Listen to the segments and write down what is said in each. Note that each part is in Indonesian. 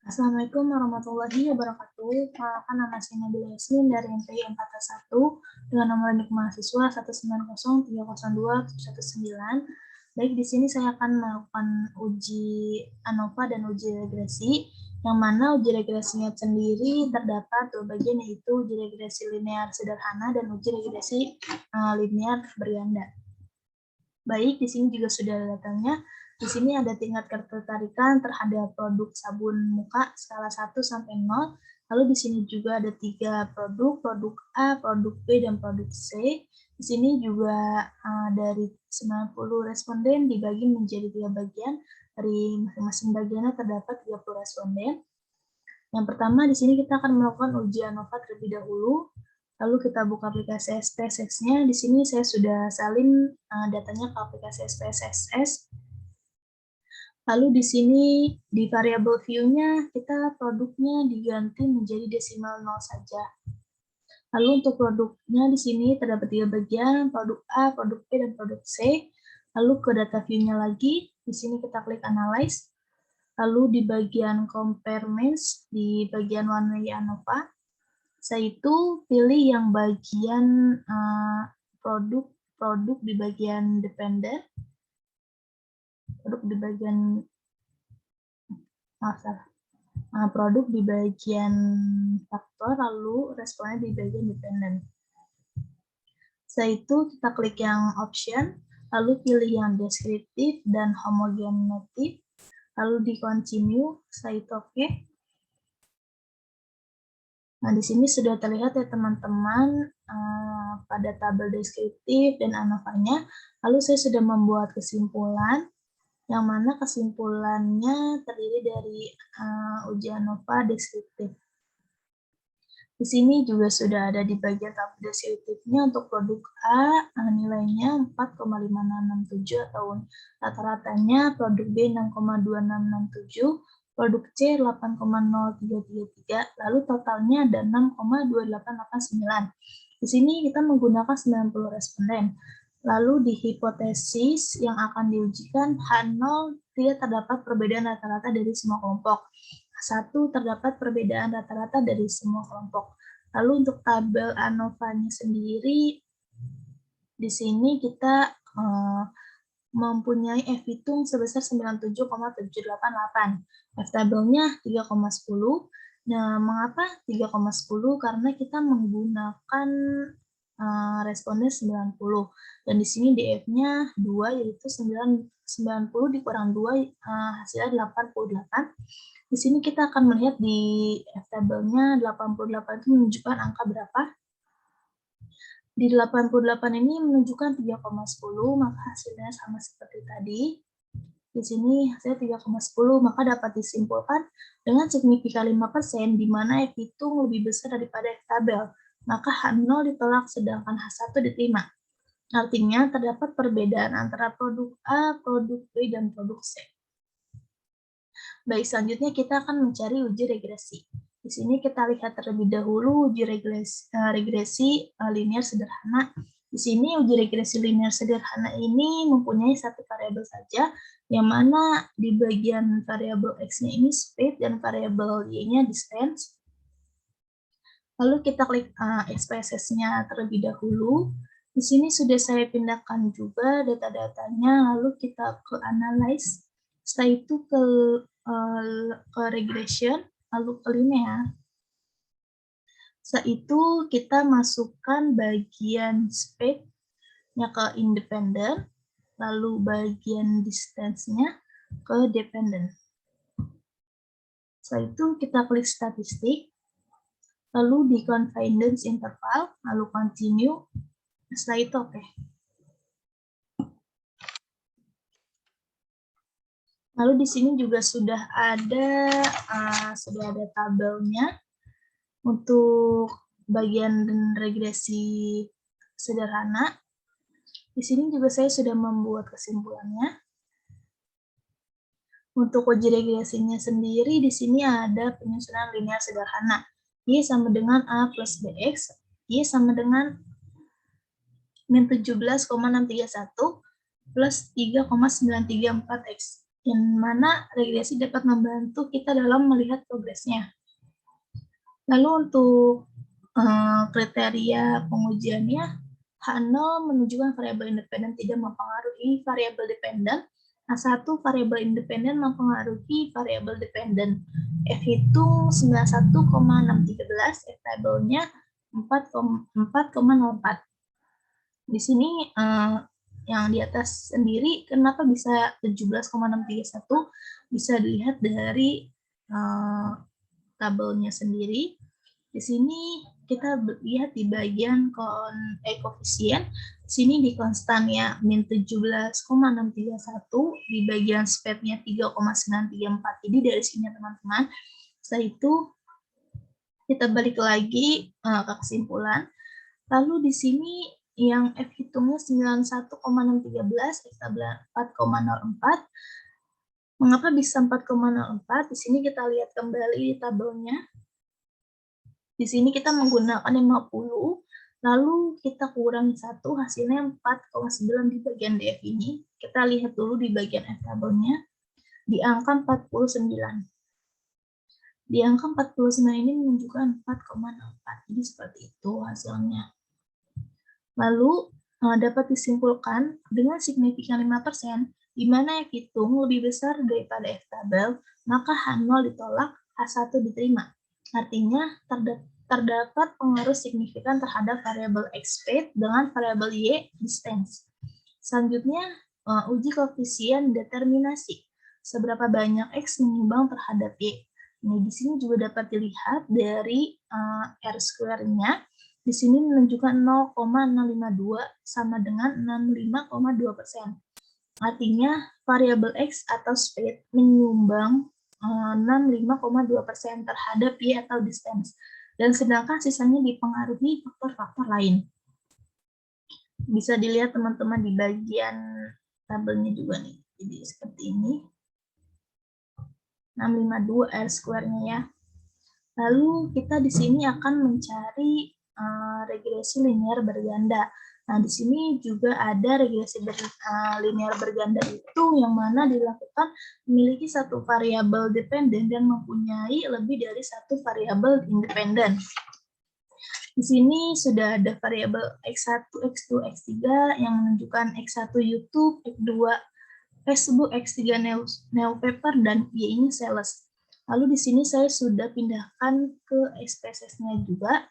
Assalamualaikum warahmatullahi wabarakatuh. Perkenalkan, nama saya Nabila Yasmin dari MPI 401 dengan nomor induk mahasiswa 190302119. Baik, di sini saya akan melakukan uji ANOVA dan uji regresi, yang mana uji regresinya sendiri terdapat dua bagian, yaitu uji regresi linear sederhana dan uji regresi linear berganda. Baik, di sini juga sudah ada datanya. Di sini ada tingkat ketertarikan terhadap produk sabun muka skala 1 sampai 0. Lalu di sini juga ada 3 produk A, produk B, dan produk C. Di sini juga dari 90 responden dibagi menjadi 3 bagian. Dari masing-masing bagiannya terdapat 30 responden. Yang pertama, di sini kita akan melakukan uji ANOVA terlebih dahulu. Lalu kita buka aplikasi SPSS-nya. Di sini saya sudah salin datanya ke aplikasi SPSS. Lalu di sini di variabel view-nya kita produknya diganti menjadi desimal 0 saja. Lalu untuk produknya di sini terdapat 3 bagian, produk A, produk B, dan produk C. Lalu ke data view-nya lagi, di sini kita klik analyze. Lalu di bagian compare means, di bagian one way ANOVA, saya itu pilih yang bagian produk di bagian dependent, produk di bagian produk di bagian faktor, lalu responnya di bagian dependent. Setelah itu kita klik yang option, lalu pilih yang deskriptif dan homogeneity, lalu di continue, setelah itu oke. Nah, di sini sudah terlihat ya teman-teman pada tabel deskriptif dan ANOVA-nya. Lalu saya sudah membuat kesimpulan, yang mana kesimpulannya terdiri dari uji ANOVA deskriptif. Di sini juga sudah ada di bagian tabel deskriptifnya untuk produk A nilainya 4,5667 atau rata-ratanya, produk B 6,2667, produk C 8,0333, lalu totalnya ada 6,2889. Di sini kita menggunakan 90 responden. Lalu di hipotesis yang akan diujikan H0 tidak terdapat perbedaan rata-rata dari semua kelompok. Satu, terdapat perbedaan rata-rata dari semua kelompok. Lalu untuk tabel ANOVA-nya sendiri, di sini kita mempunyai F hitung sebesar 97,788. F tabelnya 3,10. Nah, mengapa 3,10? Karena kita menggunakan responden 90. Dan di sini DF-nya 2, yaitu 90 dikurang 2, hasilnya 88. Di sini kita akan melihat di F-tabelnya 88 itu menunjukkan angka berapa. Di 88 ini menunjukkan 3,10, maka hasilnya sama seperti tadi. Di sini hasilnya 3,10, maka dapat disimpulkan dengan signifikan 5%, di mana F hitung lebih besar daripada F-tabel. Maka H0 ditolak, sedangkan H1 diterima. Artinya terdapat perbedaan antara produk A, produk B, dan produk C. Baik, selanjutnya kita akan mencari uji regresi. Di sini kita lihat terlebih dahulu uji regresi linear sederhana. Di sini uji regresi linear sederhana ini mempunyai satu variabel saja, yang mana di bagian variabel X-nya ini speed dan variabel Y-nya distance. Lalu kita klik SPSS-nya terlebih dahulu. Di sini sudah saya pindahkan juga data-datanya, lalu kita ke analyze. Setelah itu ke regression, lalu ke linear. Setelah itu kita masukkan bagian speed-nya ke independent, lalu bagian distance-nya ke dependent. Setelah itu kita klik statistik, lalu di confidence interval, lalu continue. Setelah itu oke. Lalu di sini juga sudah ada tabelnya untuk bagian regresi sederhana. Di sini juga saya sudah membuat kesimpulannya. Untuk uji regresinya sendiri di sini ada penyusunan linear sederhana. Y sama dengan A plus BX, Y sama dengan min 17,631 plus 3,934X. yang mana regresi dapat membantu kita dalam melihat progresnya. Lalu untuk kriteria pengujiannya, H0 menunjukkan variabel independen tidak mempengaruhi variabel dependen, H1 variabel independen mempengaruhi variabel dependen. F hitung 91,613, F tabelnya 4,04. Di sini yang di atas sendiri, kenapa bisa 17,631? Bisa dilihat dari tabelnya sendiri. Di sini kita lihat di bagian koefisien, di sini di konstannya min 17,631, di bagian speednya 3,934. Jadi dari sini teman-teman, setelah itu kita balik lagi ke kesimpulan. Lalu di sini yang F hitungnya 91,613, F tabel 4,04. Mengapa bisa 4,04? Di sini kita lihat kembali di tabelnya. Di sini kita menggunakan 50, lalu kita kurangi 1, hasilnya 4,9 di bagian DF ini. Kita lihat dulu di bagian F tabelnya, di angka 49. Di angka 49 ini menunjukkan 4,04, jadi seperti itu hasilnya. Lalu dapat disimpulkan dengan signifikan 5%, di mana F hitung lebih besar daripada F tabel, maka H0 ditolak, H1 diterima. Artinya terdapat pengaruh signifikan terhadap variabel X speed dengan variabel Y distance. Selanjutnya, uji koefisien determinasi. Seberapa banyak X menyumbang terhadap Y. Nah, di sini juga dapat dilihat dari R square-nya. Di sini menunjukkan 0,052 sama dengan 65,2%. Artinya, variabel X atau speed menyumbang 65,2% terhadap Y atau distance, dan sedangkan sisanya dipengaruhi faktor-faktor lain. Bisa dilihat teman-teman di bagian tabelnya juga nih, jadi seperti ini, 652 R square-nya ya. Lalu kita di sini akan mencari regresi linear berganda. Nah, di sini juga ada regresi linear berganda itu yang mana dilakukan memiliki satu variabel dependen dan mempunyai lebih dari satu variabel independen. Di sini sudah ada variabel X1, X2, X3 yang menunjukkan X1 YouTube, X2 Facebook, X3 Neopaper, dan Y ini sales. Lalu di sini saya sudah pindahkan ke SPSS-nya juga.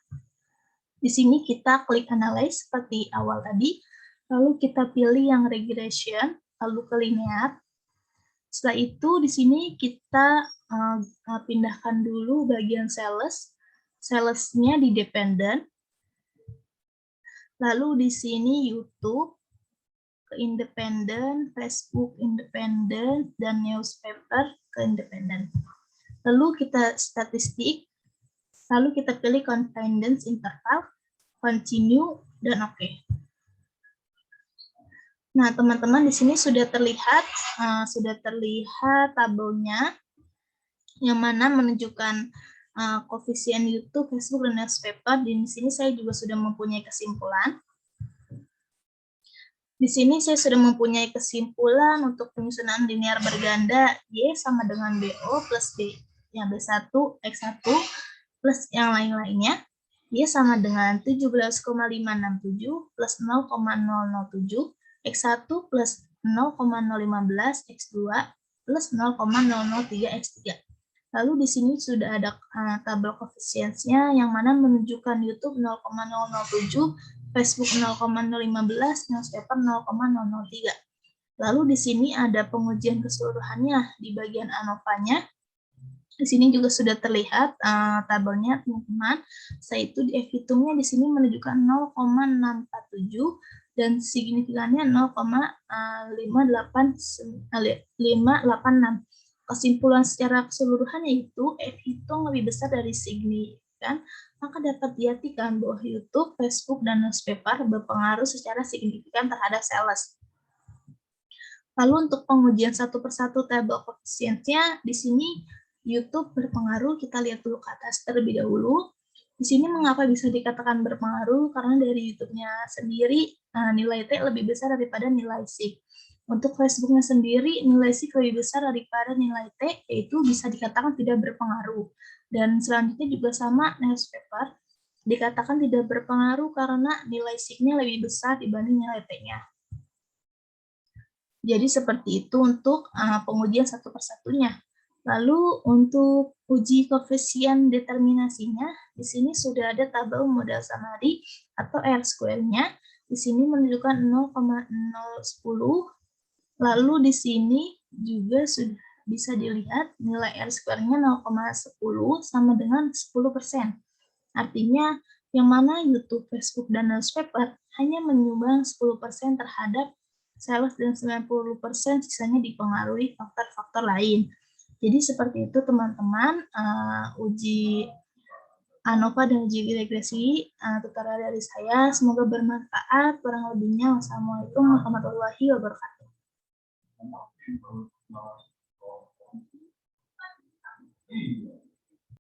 Di sini kita klik analyze seperti awal tadi, lalu kita pilih yang regression, lalu ke linear. Setelah itu di sini kita pindahkan dulu bagian sales, salesnya di dependent. Lalu di sini YouTube, ke independent, Facebook independent, dan newspaper ke independent. Lalu kita statistik, lalu kita pilih confidence interval, continue, dan oke. Nah, teman-teman di sini sudah terlihat tabelnya yang mana menunjukkan koefisien YouTube, Facebook, dan newspaper. Di sini saya juga sudah mempunyai kesimpulan. Di sini saya sudah mempunyai kesimpulan untuk penyusunan linear berganda Y sama dengan BO plus B. Yang B1, X1 plus yang lain-lainnya. Y sama dengan 17,567 plus 0,007. X1 plus 0,015. X2 plus 0,003 X3. Lalu di sini sudah ada tabel koefisiennya yang mana menunjukkan YouTube 0,007, Facebook 0,015, newspaper 0,003. Lalu di sini ada pengujian keseluruhannya di bagian ANOVA-nya. Di sini juga sudah terlihat tabelnya, teman-teman. Saya itu di F hitungnya di sini menunjukkan 0,647 dan signifikannya 0,586. Kesimpulan secara keseluruhan yaitu F hitung lebih besar dari signifikan, maka dapat diartikan bahwa YouTube, Facebook, dan newspaper berpengaruh secara signifikan terhadap sales. Lalu untuk pengujian satu persatu tabel koefisiennya, di sini YouTube berpengaruh, kita lihat dulu ke atas terlebih dahulu. Di sini mengapa bisa dikatakan berpengaruh? Karena dari YouTube-nya sendiri nilai T lebih besar daripada nilai SIG. Untuk Facebooknya sendiri, nilai SIK lebih besar daripada nilai T, yaitu bisa dikatakan tidak berpengaruh. Dan selanjutnya juga sama newspaper, dikatakan tidak berpengaruh karena nilai SIK-nya lebih besar dibanding nilai T-nya. Jadi seperti itu untuk pengujian satu persatunya. Lalu untuk uji koefisien determinasinya, di sini sudah ada tabel modal summary atau R-square-nya. Di sini menunjukkan 0,010. Lalu di sini juga sudah bisa dilihat nilai R-square-nya 0,10 sama dengan 10%. Artinya yang mana YouTube, Facebook, dan newspaper hanya menyumbang 10% terhadap sales dan 90% sisanya dipengaruhi faktor-faktor lain. Jadi seperti itu teman-teman, uji ANOVA dan uji regresi tutorial dari saya. Semoga bermanfaat. Kurang lebihnya, wassalamualaikum warahmatullahi wabarakatuh.